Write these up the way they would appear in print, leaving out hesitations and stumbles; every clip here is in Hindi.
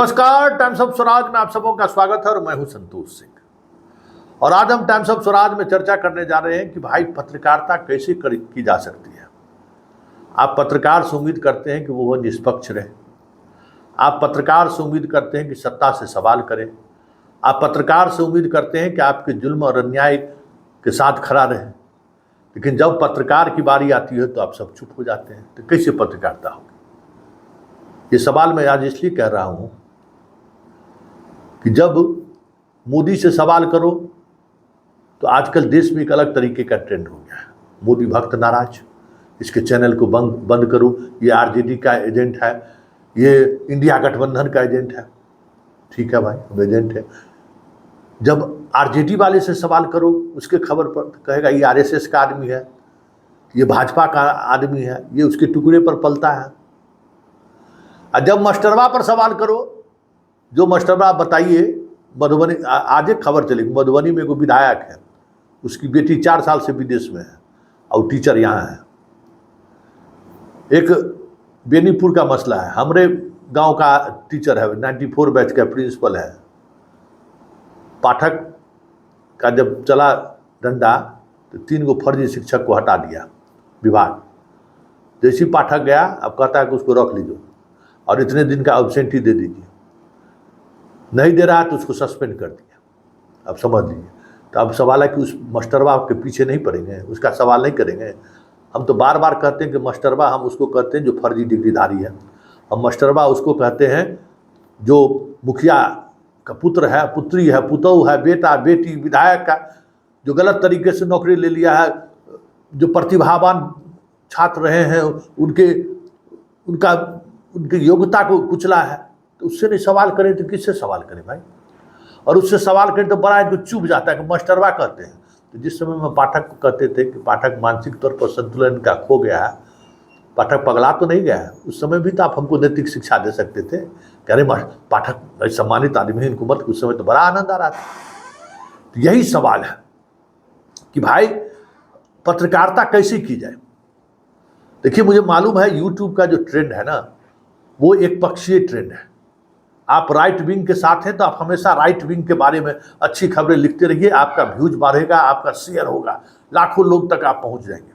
नमस्कार, टाइम्स ऑफ स्वराज में आप सबों का स्वागत है और मैं हूं संतोष सिंह। और आज हम टाइम्स ऑफ स्वराज में चर्चा करने जा रहे हैं कि भाई पत्रकारिता कैसे की जा सकती है। आप पत्रकार से उम्मीद करते हैं कि वो निष्पक्ष रहे, आप पत्रकार से उम्मीद करते हैं कि सत्ता से सवाल करें, आप पत्रकार से उम्मीद करते हैं कि आपके जुल्म और अन्याय के साथ खड़ा रहे। लेकिन जब पत्रकार की बारी आती है तो आप सब चुप हो जाते हैं। तो कैसे पत्रकारिता होगी? ये सवाल मैं आज इसलिए कह रहा हूं कि जब मोदी से सवाल करो तो आजकल देश में एक अलग तरीके का ट्रेंड हो गया है। मोदी भक्त नाराज, इसके चैनल को बंद करो, ये आरजेडी का एजेंट है, ये इंडिया गठबंधन का एजेंट है। ठीक है भाई, वो एजेंट है। जब आरजेडी वाले से सवाल करो उसके खबर पर कहेगा ये आरएसएस का आदमी है, ये भाजपा का आदमी है, ये उसके टुकड़े पर पलता है। और जब मास्टरवा पर सवाल करो, जो मास्टरवा बताइए, मधुबनी आज एक खबर चलेगी, मधुबनी में एक विधायक है, उसकी बेटी 4 साल से विदेश में है और टीचर यहाँ है। एक बेनीपुर का मसला है, हमरे गांव का टीचर है, 94 बैच का प्रिंसिपल है। पाठक का जब चला डंडा तो 3 गो फर्जी शिक्षक को हटा दिया विभाग। जैसी पाठक गया, अब कहता है कि उसको रख लीजिए और इतने दिन का एब्सेंटी दे दीजिए। नहीं दे रहा तो उसको सस्पेंड कर दिया। अब समझ लीजिए। तो अब सवाल है कि उस मास्टरवा के पीछे नहीं पड़ेंगे, उसका सवाल नहीं करेंगे। हम तो बार बार कहते हैं कि मास्टरवा हम उसको कहते हैं जो फर्जी डिग्रीधारी है, हम मास्टरवा उसको कहते हैं जो मुखिया का पुत्र है, पुत्री है, पुतोह है, बेटा बेटी, विधायक का जो गलत तरीके से नौकरी ले लिया है, जो प्रतिभावान छात्र रहे हैं उनकी योग्यता को कुचला है। तो उससे नहीं सवाल करें तो किससे सवाल करें भाई? और उससे सवाल करें तो बड़ा इनको चुप जाता है कि मास्टरवा कहते हैं। तो जिस समय में पाठक को कहते थे कि पाठक मानसिक तौर पर संतुलन का खो गया है, पाठक पगला तो नहीं गया है, उस समय भी तो आप हमको नैतिक शिक्षा दे सकते थे। कह रहे पाठक सम्मानित आदमी है, इनको मत। उस समय तो बड़ा आनंद आ रहा था। तो यही सवाल है कि भाई पत्रकारिता कैसे की जाए। देखिए, मुझे मालूम है यूट्यूब का जो ट्रेंड है ना, वो एक पक्षीय ट्रेंड है। आप राइट विंग के साथ हैं तो आप हमेशा राइट विंग के बारे में अच्छी खबरें लिखते रहिए, आपका व्यूज बढ़ेगा, आपका शेयर होगा, लाखों लोग तक आप पहुंच जाएंगे।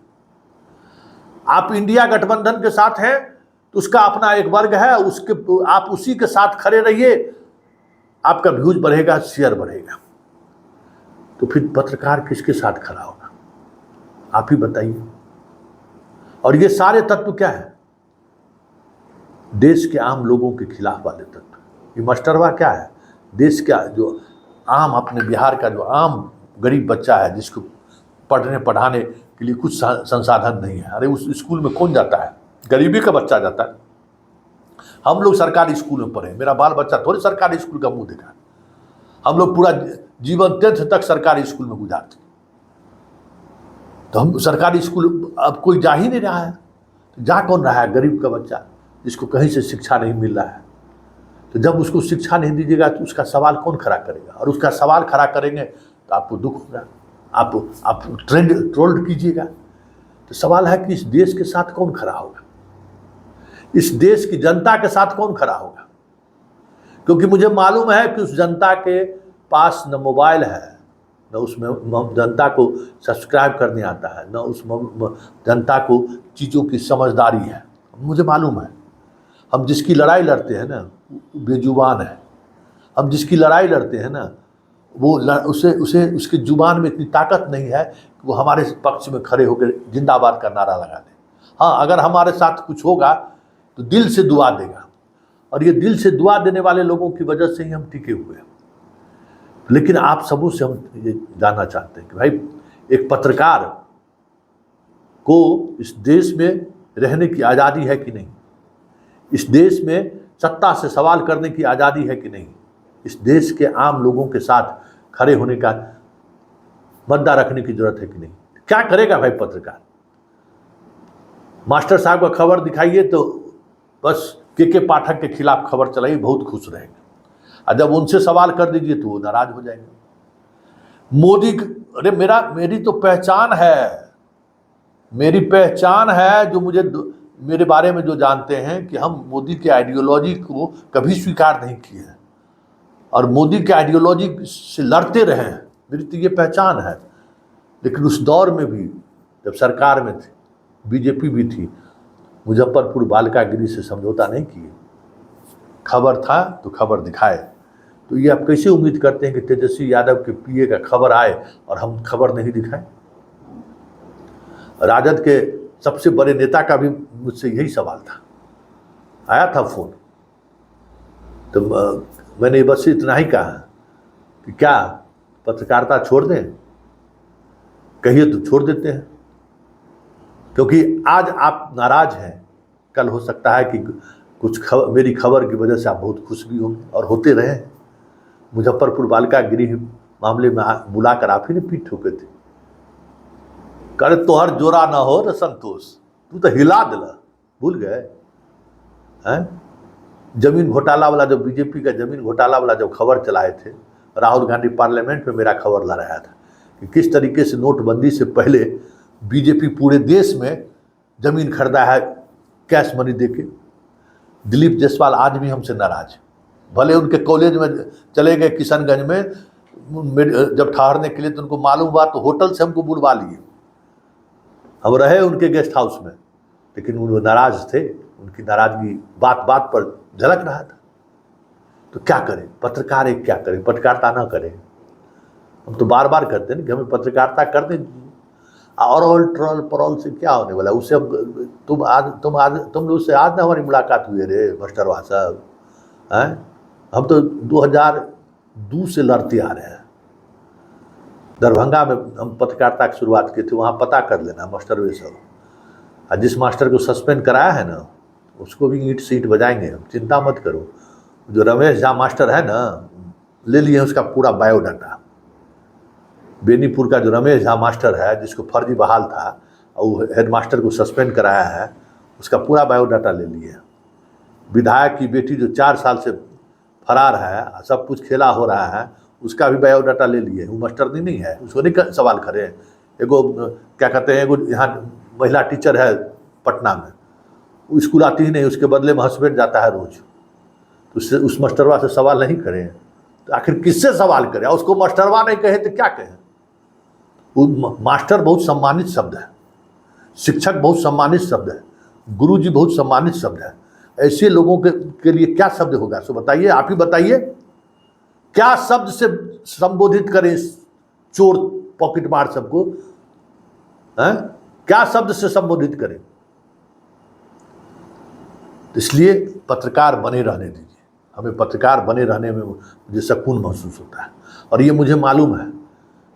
आप इंडिया गठबंधन के साथ हैं तो उसका अपना एक वर्ग है, उसके आप उसी के साथ खड़े रहिए, आपका व्यूज बढ़ेगा, शेयर बढ़ेगा। तो फिर पत्रकार किसके साथ खड़ा होगा? आप ही बताइए। और ये सारे तत्व क्या है? देश के आम लोगों के खिलाफ वाले तत्व। ये मास्टरवा क्या है? देश का जो आम, अपने बिहार का जो आम गरीब बच्चा है, जिसको पढ़ने पढ़ाने के लिए कुछ संसाधन नहीं है। अरे उस स्कूल में कौन जाता है? गरीबी का बच्चा जाता है। हम लोग सरकारी स्कूल में पढ़े, मेरा बाल बच्चा थोड़ी सरकारी स्कूल का मुंह देखा। हम लोग पूरा जीवन 10th तक सरकारी स्कूल में गुजारते। तो हम सरकारी स्कूल अब कोई जा ही नहीं रहा है। तो जा कौन रहा है? गरीब का बच्चा, जिसको कहीं से शिक्षा नहीं मिल रहा है। तो जब उसको शिक्षा नहीं दीजिएगा तो उसका सवाल कौन खड़ा करेगा? और उसका सवाल खड़ा करेंगे तो आपको दुख होगा, आप ट्रोल्ड कीजिएगा। तो सवाल है कि इस देश के साथ कौन खड़ा होगा? इस देश की जनता के साथ कौन खड़ा होगा? क्योंकि मुझे मालूम है कि उस जनता के पास न मोबाइल है, न उसमें जनता को सब्सक्राइब करने आता है, न उस जनता को चीज़ों की समझदारी है। मुझे मालूम है। हम जिसकी लड़ाई लड़ते हैं ना, बेजुबान है। हम जिसकी लड़ाई लड़ते हैं ना, वो उसे उसकी जुबान में इतनी ताकत नहीं है कि वो हमारे पक्ष में खड़े होकर जिंदाबाद का नारा लगा दे। हाँ, अगर हमारे साथ कुछ होगा तो दिल से दुआ देगा, और ये दिल से दुआ देने वाले लोगों की वजह से ही हम टिके हुए हैं। लेकिन आप सबों से हम ये जानना चाहते हैं कि भाई एक पत्रकार को इस देश में रहने की आज़ादी है कि नहीं? इस देश में सत्ता से सवाल करने की आज़ादी है कि नहीं? इस देश के आम लोगों के साथ खड़े होने का, मुद्दा रखने की जरूरत है कि नहीं? क्या करेगा भाई पत्रकार? मास्टर साहब का खबर दिखाइए तो बस के पाठक के खिलाफ खबर चलाइए, बहुत खुश रहेंगे। और जब उनसे सवाल कर दीजिए तो वो नाराज हो जाएंगे। मोदी, अरे मेरी तो पहचान है, मेरी पहचान है जो मुझे मेरे बारे में जो जानते हैं कि हम मोदी के आइडियोलॉजी को कभी स्वीकार नहीं किए हैं और मोदी के आइडियोलॉजी से लड़ते रहे हैं, मेरी तो ये पहचान है। लेकिन उस दौर में भी जब सरकार में थे, बीजेपी भी थी, मुजफ्फरपुर बालिका गृह से समझौता नहीं किए। खबर था तो खबर दिखाए। तो ये आप कैसे उम्मीद करते हैं कि तेजस्वी यादव के पीए का खबर आए और हम खबर नहीं दिखाएं? राजद के सबसे बड़े नेता का भी मुझसे यही सवाल था, आया था फोन, तो मैंने बस इतना ही कहा कि क्या पत्रकारिता छोड़ दें? कहिए तो छोड़ देते हैं, क्योंकि आज आप नाराज हैं, कल हो सकता है कि कुछ मेरी खबर की वजह से आप बहुत खुश भी होंगे और होते रहे। मुजफ्फरपुर बालिका गृह मामले में बुलाकर आप ही ने पीठ ठोके थे, करे तोहर जोरा ना हो न संतोष, तू तो हिला दिला, भूल गए हैं? जमीन घोटाला वाला, जब बीजेपी का जमीन घोटाला वाला जब खबर चलाए थे, राहुल गांधी पार्लियामेंट में मेरा खबर ला रहा था कि किस तरीके से नोटबंदी से पहले बीजेपी पूरे देश में जमीन खरीदा है कैश मनी देके। दिलीप जायसवाल आज भी हमसे नाराज है, भले उनके कॉलेज में चले गए किशनगंज में, जब ठहरने के लिए तो उनको मालूम हुआ तो होटल से हमको बुलवा लिए, हम रहे उनके गेस्ट हाउस में, लेकिन वो नाराज थे, उनकी नाराजगी बात बात पर झलक रहा था। तो क्या करें, पत्रकार एक क्या करें, पत्रकारिता ना करें। हम तो बार बार करते हैं कि हमें पत्रकारिता कर दें, और ट्रोल परॉल से क्या होने वाला, उससे तुम लोग से आज ना हमारी मुलाकात हुई रे मास्टरवा साहब, हैं? हम तो 2002 से लड़ते आ रहे हैं। दरभंगा में हम पत्रकारिता की शुरुआत की थी, वहाँ पता कर लेना मास्टर वे सब। जिस मास्टर को सस्पेंड कराया है ना, उसको भी ईंट सीट बजाएंगे हम, चिंता मत करो। जो रमेश झा मास्टर है ना, ले लिए उसका पूरा बायोडाटा। बेनीपुर का जो रमेश झा मास्टर है, जिसको फर्जी बहाल था और हेड मास्टर को सस्पेंड कराया है, उसका पूरा बायोडाटा ले लिए। विधायक की बेटी जो 4 साल से फरार है, सब कुछ खेला हो रहा है, उसका भी बायोडाटा ले लिए। वो मास्टर नहीं है, उसको नहीं सवाल करे। एगो क्या कहते हैं, एगो यहाँ महिला टीचर है पटना में, वो स्कूल आती ही नहीं, उसके बदले में हस्बैंड जाता है रोज, तो उससे उस मास्टरवा से सवाल नहीं करें तो आखिर किससे सवाल करें? उसको मास्टरवा नहीं कहे तो क्या कहें? वो मास्टर बहुत सम्मानित शब्द है, शिक्षक बहुत सम्मानित शब्द है, गुरु जी बहुत सम्मानित शब्द है। ऐसे लोगों के लिए क्या शब्द होगा, सो बताइए, आप ही बताइए, क्या शब्द से संबोधित करें चोर पॉकेट मार सबको, हैं? क्या शब्द से संबोधित करें? इसलिए पत्रकार बने रहने दीजिए। हमें पत्रकार बने रहने में मुझे सुकून महसूस होता है, और ये मुझे मालूम है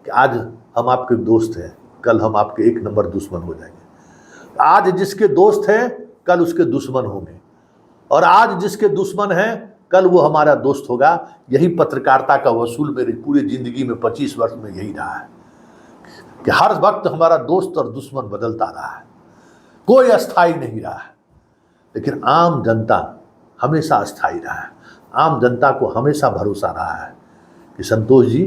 कि आज हम आपके दोस्त हैं, कल हम आपके 1 नंबर दुश्मन हो जाएंगे। आज जिसके दोस्त हैं कल उसके दुश्मन होंगे, और आज जिसके दुश्मन हैं कल वो हमारा दोस्त होगा। यही पत्रकारिता का वसूल मेरी पूरी जिंदगी में 25 वर्ष में यही रहा है कि हर वक्त हमारा दोस्त और दुश्मन बदलता रहा है, कोई अस्थाई नहीं रहा है। लेकिन आम जनता हमेशा अस्थाई रहा है। आम जनता को हमेशा भरोसा रहा है कि संतोष जी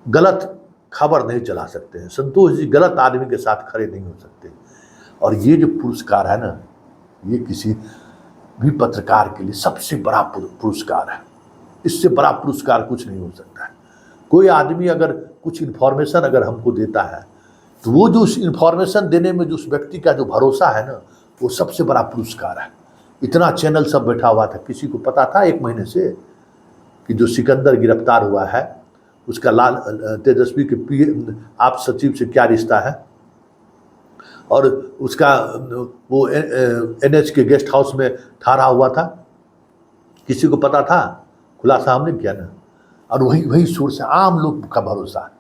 गलत खबर नहीं चला सकते हैं, संतोष जी गलत आदमी के साथ खड़े नहीं हो सकते। और ये जो पुरस्कार है ना, ये किसी भी पत्रकार के लिए सबसे बड़ा पुरस्कार है। इससे बड़ा पुरस्कार कुछ नहीं हो सकता है। कोई आदमी अगर कुछ इन्फॉर्मेशन अगर हमको देता है, तो वो जो उस इन्फॉर्मेशन देने में जो उस व्यक्ति का जो भरोसा है ना, वो सबसे बड़ा पुरस्कार है। इतना चैनल सब बैठा हुआ था, किसी को पता था 1 महीने से कि जो सिकंदर गिरफ्तार हुआ है उसका लाल तेजस्वी के पीए आप सचिव से क्या रिश्ता है, और उसका वो NH के गेस्ट हाउस में ठहरा हुआ था, किसी को पता था? खुलासा हमने किया ना। और वही सोर्स है आम लोग का भरोसा।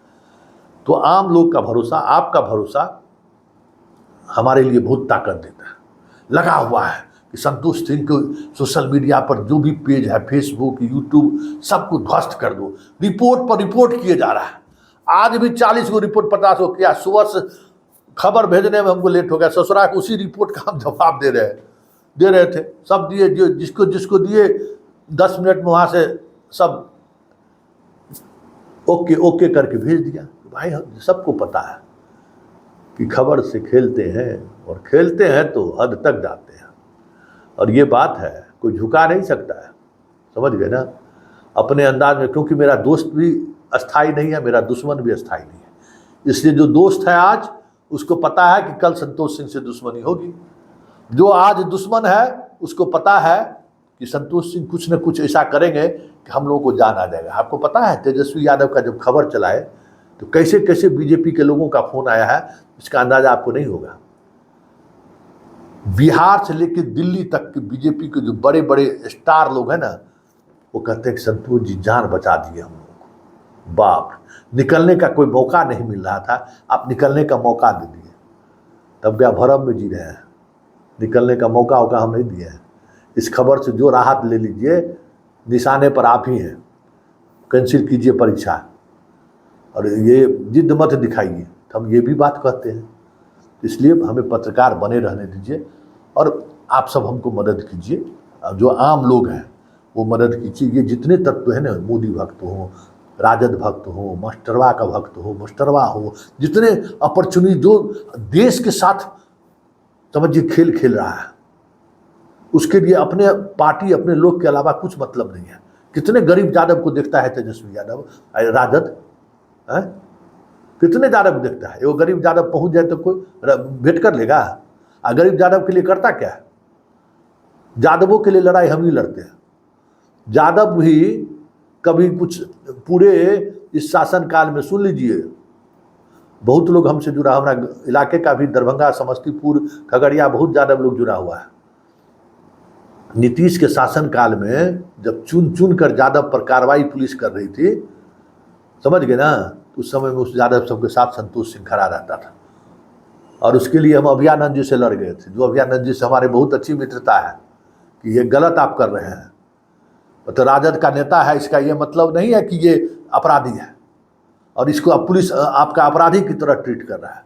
तो आम लोग का भरोसा, आपका भरोसा हमारे लिए बहुत ताकत देता है। लगा हुआ है कि संतोष सिंह को सोशल मीडिया पर जो भी पेज है, फेसबुक, यूट्यूब, सबको ध्वस्त कर दो। रिपोर्ट पर रिपोर्ट किए जा रहा है। आज भी 40 को रिपोर्ट 50 को किया। सुबह से खबर भेजने में हमको लेट हो गया, ससुरा को उसी रिपोर्ट का हम जवाब दे रहे थे। सब दिए, जो जिसको दिए 10 मिनट में वहाँ से सब ओके करके भेज दिया। भाई सबको पता है कि खबर से खेलते हैं और खेलते हैं तो हद तक जाते हैं। और ये बात है, कोई झुका नहीं सकता है, समझ गए ना, अपने अंदाज में। क्योंकि मेरा दोस्त भी अस्थाई नहीं है, मेरा दुश्मन भी अस्थाई नहीं है। इसलिए जो दोस्त है आज, उसको पता है कि कल संतोष सिंह से दुश्मनी होगी। जो आज दुश्मन है उसको पता है कि संतोष सिंह कुछ न कुछ ऐसा करेंगे कि हम लोगों को जान आ जाएगा। आपको पता है तेजस्वी यादव का जब खबर चलाए तो कैसे कैसे बीजेपी के लोगों का फोन आया है, इसका अंदाजा आपको नहीं होगा। बिहार से लेकर दिल्ली तक के बीजेपी के जो बड़े बड़े स्टार लोग हैं ना, वो कहते हैं कि संतोष जी जान बचा दिए हम लोगों को। बाप, निकलने का कोई मौका नहीं मिल रहा था, आप निकलने का मौका दे दिए। तब क्या भरम में जी रहे हैं, निकलने का मौका हम नहीं दिए हैं। इस खबर से जो राहत ले लीजिए, निशाने पर आप ही हैं। कैंसिल कीजिए परीक्षा और ये जिद मत दिखाइए, तो हम ये भी बात कहते हैं। इसलिए हमें पत्रकार बने रहने दीजिए और आप सब हमको मदद कीजिए। जो आम लोग हैं वो मदद कीजिए। ये जितने तत्व हैं ना, मोदी भक्त हो, राजद भक्त हो, मास्टरवा का भक्त हो, मास्टरवा हो, जितने अपॉर्चुनिटी जो देश के साथ समझिए खेल खेल रहा है, उसके लिए अपने पार्टी अपने लोग के अलावा कुछ मतलब नहीं है। कितने गरीब यादव को देखता है तेजस्वी यादव, राजद है? कितने यादव देखता है? वो गरीब यादव पहुंच जाए तो कोई भेंट कर लेगा? गरीब यादव के लिए करता क्या है? यादवों के लिए लड़ाई हम ही लड़ते हैं। यादव भी कभी कुछ पूरे इस शासन काल में, सुन लीजिए, बहुत लोग हमसे जुड़ा, हमारा इलाके का भी, दरभंगा, समस्तीपुर, खगड़िया, बहुत यादव लोग जुड़ा हुआ है। नीतीश के शासन काल में जब चुन चुन कर यादव पर कार्रवाई पुलिस कर रही थी, समझ गए ना, उस समय में उस यादव सबके साथ संतोष सिंह खड़ा रहता था। और उसके लिए हम अभियानंद जी से लड़ गए थे। जो अभियानंद जी से हमारे बहुत अच्छी मित्रता है कि ये गलत आप कर रहे हैं, तो राजद का नेता है, इसका ये मतलब नहीं है कि ये अपराधी है और इसको अब पुलिस आपका अपराधी की तरह ट्रीट कर रहा है।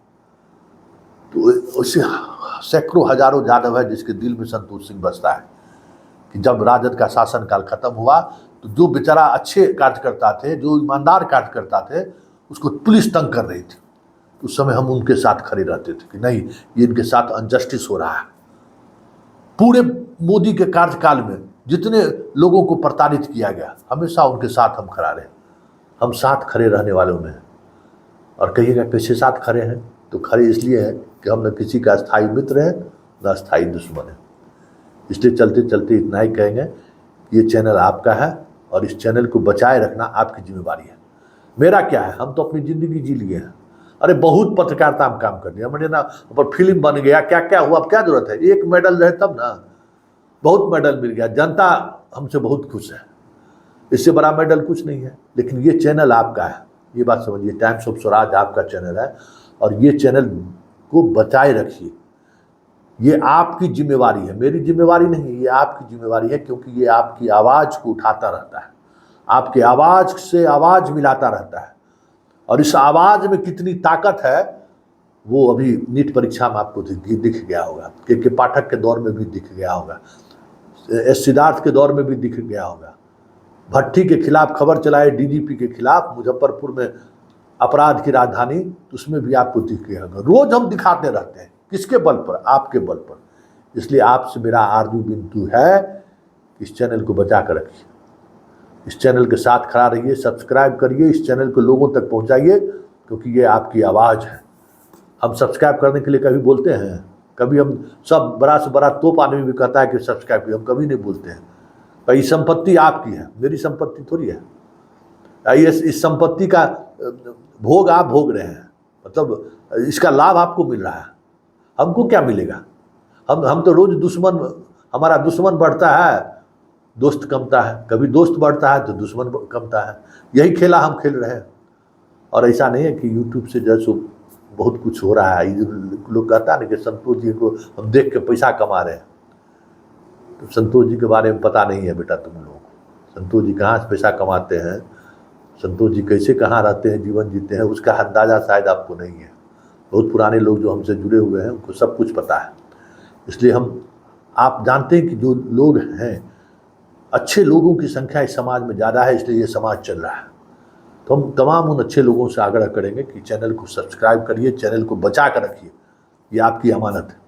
तो उससे सैकड़ों हजारों यादव है जिसके दिल में संतोष सिंह बसता है कि जब राजद का शासनकाल खत्म हुआ तो जो बेचारा अच्छे कार्यकर्ता थे, जो ईमानदार कार्यकर्ता थे, उसको पुलिस तंग कर रही थी। उस समय हम उनके साथ खड़े रहते थे कि नहीं, ये इनके साथ अनजस्टिस हो रहा है। पूरे मोदी के कार्यकाल में जितने लोगों को प्रताड़ित किया गया, हमेशा उनके साथ हम खड़ा रहे। हम साथ खड़े रहने वालों में हैं। और कहिएगा कैसे साथ खड़े हैं, तो खड़े इसलिए हैं कि हम न किसी का स्थायी मित्र हैं न स्थायी दुश्मन है। इसलिए चलते चलते इतना ही कहेंगे, ये चैनल आपका है और इस चैनल को बचाए रखना आपकी जिम्मेवारी है। मेरा क्या है, हम तो अपनी ज़िंदगी जी लिए हैं। अरे बहुत पत्रकारिता में काम कर लिया मैंने ना, ऊपर फिल्म बन गया, क्या क्या हुआ, अब क्या जरूरत है? एक मेडल रहे तब ना, बहुत मेडल मिल गया, जनता हमसे बहुत खुश है। इससे बड़ा मेडल कुछ नहीं है। लेकिन ये चैनल आपका है, ये बात समझिए। टाइम्स ऑफ स्वराज आपका चैनल है और ये चैनल को बचाए रखिए। ये आपकी जिम्मेवारी है, मेरी जिम्मेवारी नहीं है, ये आपकी जिम्मेवारी है। क्योंकि ये आपकी आवाज़ को उठाता रहता है, आपके आवाज़ से आवाज़ मिलाता रहता है। और इस आवाज़ में कितनी ताकत है वो अभी नीट परीक्षा में आपको दिख गया होगा, के पाठक के दौर में भी दिख गया होगा, एस सिद्धार्थ के दौर में भी दिख गया होगा। भट्टी के खिलाफ खबर चलाए, डीजीपी के खिलाफ, मुजफ्फरपुर में अपराध की राजधानी, तो उसमें भी आपको दिख गया होगा। रोज हम दिखाते रहते हैं, किसके बल पर? आपके बल पर। इसलिए आपसे मेरा आरजू बिंतु है, इस चैनल को बचा कर रखिए, इस चैनल के साथ खड़ा रहिए, सब्सक्राइब करिए, इस चैनल को लोगों तक पहुंचाइए, क्योंकि ये आपकी आवाज़ है। हम सब्सक्राइब करने के लिए कभी बोलते हैं? कभी हम सब बड़ा से बड़ा तोप आदमी भी कहता है कि सब्सक्राइब करिए, हम कभी नहीं बोलते हैं। भाई संपत्ति आपकी है, मेरी संपत्ति थोड़ी है। इस संपत्ति का भोग आप भोग रहे हैं, मतलब इसका लाभ आपको मिल रहा है। हमको क्या मिलेगा? हम तो रोज दुश्मन, हमारा दुश्मन बढ़ता है, दोस्त कमता है। कभी दोस्त बढ़ता है तो दुश्मन कमता है। यही खेला हम खेल रहे हैं। और ऐसा नहीं है कि यूट्यूब से जैसे बहुत कुछ हो रहा है। लोग कहता है ना कि संतोष जी को हम देख के पैसा कमा रहे हैं, तो संतोष जी के बारे में पता नहीं है बेटा तुम लोगों को। संतोष जी कहाँ से पैसा कमाते हैं, संतोष जी कैसे कहाँ रहते हैं, जीवन जीते हैं, उसका अंदाज़ा शायद आपको नहीं है। बहुत पुराने लोग जो हमसे जुड़े हुए हैं उनको सब कुछ पता है। इसलिए आप जानते हैं कि जो लोग हैं, अच्छे लोगों की संख्या इस समाज में ज़्यादा है, इसलिए ये समाज चल रहा है। तो हम तमाम उन अच्छे लोगों से आग्रह करेंगे कि चैनल को सब्सक्राइब करिए, चैनल को बचा कर रखिए, ये आपकी अमानत है।